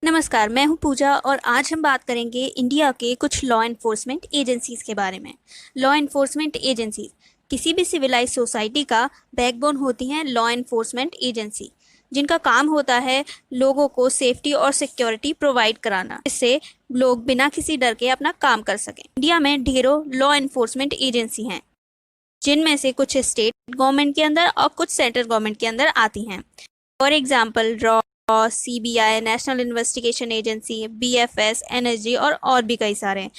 नमस्कार, मैं हूं पूजा और आज हम बात करेंगे इंडिया के कुछ लॉ एनफोर्समेंट एजेंसीज के बारे में। लॉ एनफोर्समेंट एजेंसीज किसी भी सिविलाइज सोसाइटी का बैकबोन होती हैं। लॉ एनफोर्समेंट एजेंसी जिनका काम होता है लोगों को सेफ्टी और सिक्योरिटी प्रोवाइड कराना, जिससे लोग बिना किसी डर के अपना काम कर सकें। इंडिया में ढेरों लॉ एनफोर्समेंट एजेंसी हैं, जिनमें से कुछ स्टेट गवर्नमेंट के अंदर और कुछ सेंट्रल गवर्नमेंट के अंदर आती हैं। For example raw, CBI, national investigation agency, BFS, NSG और भी कई सारे हैं।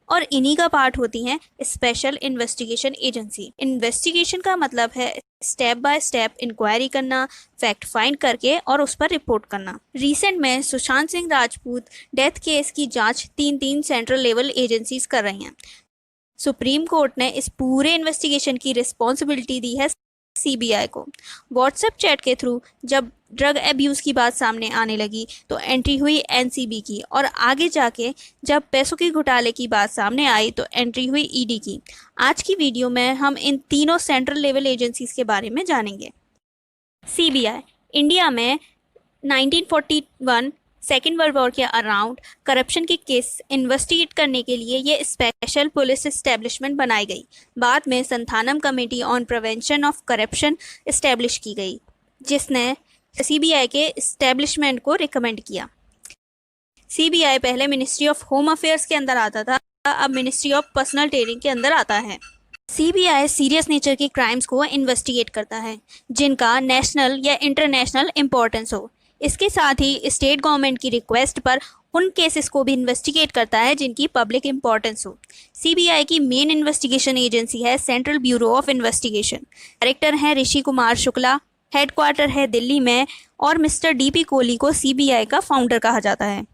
और इन्हीं का पार्ट होती हैं स्पेशल इन्वेस्टिगेशन एजेंसी। इन्वेस्टिगेशन का मतलब है स्टेप बाय स्टेप इंक्वायरी करना, फैक्ट फाइंड करके और उस पर रिपोर्ट करना। रिसेंट में सुशांत सिंह राजपूत डेथ केस की जांच तीन सेंट्रल लेवल एजेंसीज कर रही हैं। सुप्रीम कोर्ट ने इस पूरे इन्वेस्टिगेशन की रिस्पॉन्सिबिलिटी दी है सीबीआई को। व्हाट्सएप चैट के थ्रू जब ड्रग अब्यूज़ की बात सामने आने लगी तो एंट्री हुई एनसीबी की, और आगे जाके जब पैसों के घोटाले की बात सामने आई तो एंट्री हुई ईडी की। आज की वीडियो में हम इन तीनों सेंट्रल लेवल एजेंसीज के बारे में जानेंगे। सीबीआई इंडिया में 1941 सेकेंड वर्ल्ड वॉर के अराउंड करप्शन के केस इन्वेस्टिगेट करने के लिए ये स्पेशल पुलिस एस्टेब्लिशमेंट बनाई गई। बाद में Santhanam committee on prevention of corruption establish की गई, जिसने सीबीआई के इस्टेब्लिशमेंट को रिकमेंड किया। सीबीआई पहले मिनिस्ट्री ऑफ होम अफेयर्स के अंदर आता था, अब मिनिस्ट्री ऑफ पर्सनल ट्रेनिंग के अंदर आता है। सीबीआई सीरियस नेचर के क्राइम्स को इन्वेस्टिगेट करता है जिनका नेशनल या इंटरनेशनल इम्पोर्टेंस हो। इसके साथ ही स्टेट गवर्नमेंट की रिक्वेस्ट पर उन केसेस को भी इन्वेस्टिगेट करता है जिनकी पब्लिक इम्पोर्टेंस हो। सीबीआई की मेन इन्वेस्टिगेशन एजेंसी है central bureau of investigation. Director हैं ऋषि कुमार शुक्ला, हेडक्वार्टर है दिल्ली में, और मिस्टर डीपी कोहली को सीबीआई का फाउंडर कहा जाता है।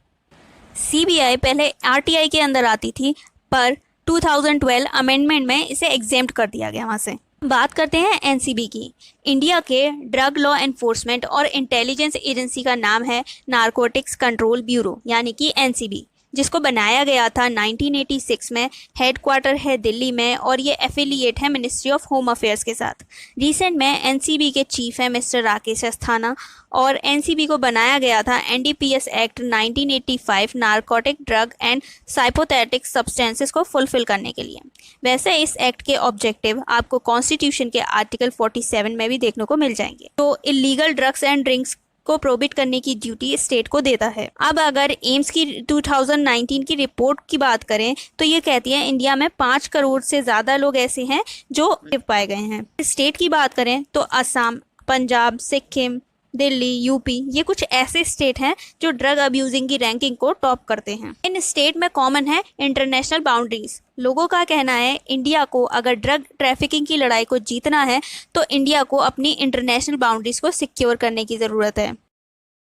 सीबीआई पहले आरटीआई के अंदर आती थी, पर 2012 अमेंडमेंट में इसे एग्जेम्प्ट कर दिया गया। वहाँ से बात करते हैं एनसीबी की। इंडिया के ड्रग लॉ एनफोर्समेंट और इंटेलिजेंस एजेंसी का नाम है नारकोटिक्स कंट्रोल ब्यूरो यानी कि एनसीबी, जिसको बनाया गया था 1986 में। हेडक्वार्टर है दिल्ली में और ये एफिलिएट है मिनिस्ट्री ऑफ होम अफेयर्स के साथ। रिसेंट में एनसीबी के चीफ है मिस्टर राकेश अस्थाना, और एनसीबी को बनाया गया था NDPS act 1985 narcotic drug and साइकोथेटिक सब्सटेंसेस को फुलफिल करने के लिए। वैसे इस एक्ट के ऑब्जेक्टिव आपको कॉन्स्टिट्यूशन के आर्टिकल 47 में भी देखने को मिल जाएंगे, तो इलीगल ड्रग्स एंड ड्रिंक्स को प्रोहिबिट करने की ड्यूटी स्टेट को देता है। अब अगर एम्स की 2019 की रिपोर्ट की बात करें तो ये कहती है इंडिया में 5 करोड़ से ज़्यादा लोग ऐसे हैं जो पाए गए हैं। स्टेट की बात करें तो असम, पंजाब, सिक्किम, दिल्ली, यूपी, ये कुछ ऐसे स्टेट हैं जो ड्रग अब्यूजिंग की रैंकिंग को टॉप करते हैं। इन स्टेट में कॉमन है इंटरनेशनल बाउंड्रीज। लोगों का कहना है इंडिया को अगर ड्रग ट्रैफिकिंग की लड़ाई को जीतना है तो इंडिया को अपनी इंटरनेशनल बाउंड्रीज को सिक्योर करने की ज़रूरत है।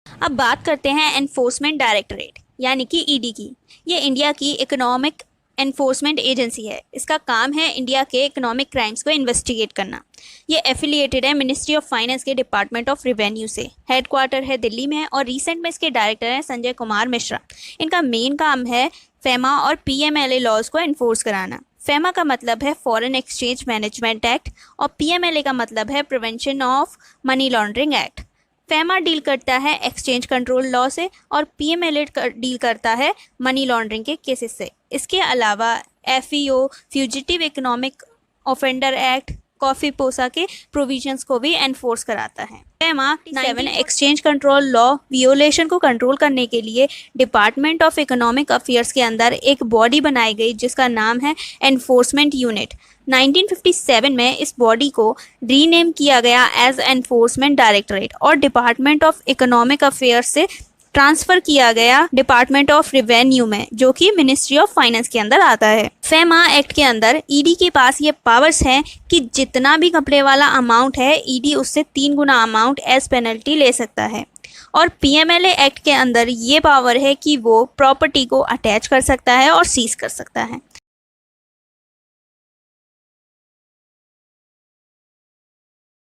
अब बात करते हैं एनफोर्समेंट डायरेक्टरेट यानी कि ईडी की। ये इंडिया की इकोनॉमिक एनफोर्समेंट एजेंसी है। इसका काम है इंडिया के इकोनॉमिक क्राइम्स को इन्वेस्टिगेट करना। ये एफिलिएटेड है मिनिस्ट्री ऑफ फाइनेंस के डिपार्टमेंट ऑफ रेवेन्यू से। हेडक्वार्टर है दिल्ली में और रिसेंट में इसके डायरेक्टर हैं संजय कुमार मिश्रा। इनका मेन काम है फेमा और पीएमएलए लॉज को इन्फोर्स कराना। फेमा का मतलब है फॉरेन एक्सचेंज मैनेजमेंट एक्ट और पीएमएलए का मतलब है prevention of money laundering act. FEMA deal करता है एक्सचेंज कंट्रोल लॉ से और पीएमएलए डील करता है मनी लॉन्ड्रिंग के केसेस से। इसके अलावा FEO, fugitive economic offender act, coffee पोसा के प्रोविजंस को भी एनफोर्स कराता है। फेमा 7 एक्सचेंज कंट्रोल लॉ वियोलेशन को कंट्रोल करने के लिए डिपार्टमेंट ऑफ इकोनॉमिक अफेयर्स के अंदर एक बॉडी बनाई गई जिसका नाम है एनफोर्समेंट यूनिट। 1957 में इस बॉडी को रीनेम किया गया एज एनफोर्समेंट डायरेक्टरेट और डिपार्टमेंट ऑफ इकोनॉमिक अफेयर्स से ट्रांसफर किया गया डिपार्टमेंट ऑफ रेवेन्यू में, जो कि मिनिस्ट्री ऑफ फाइनेंस के अंदर आता है। फेमा एक्ट के अंदर ईडी के पास ये पावर्स हैं कि जितना भी घपले वाला अमाउंट है ईडी उससे 3 गुना अमाउंट एज पेनल्टी ले सकता है। और पीएमएलए एक्ट के अंदर ये पावर है कि वो प्रॉपर्टी को अटैच कर सकता है और सीज कर सकता है।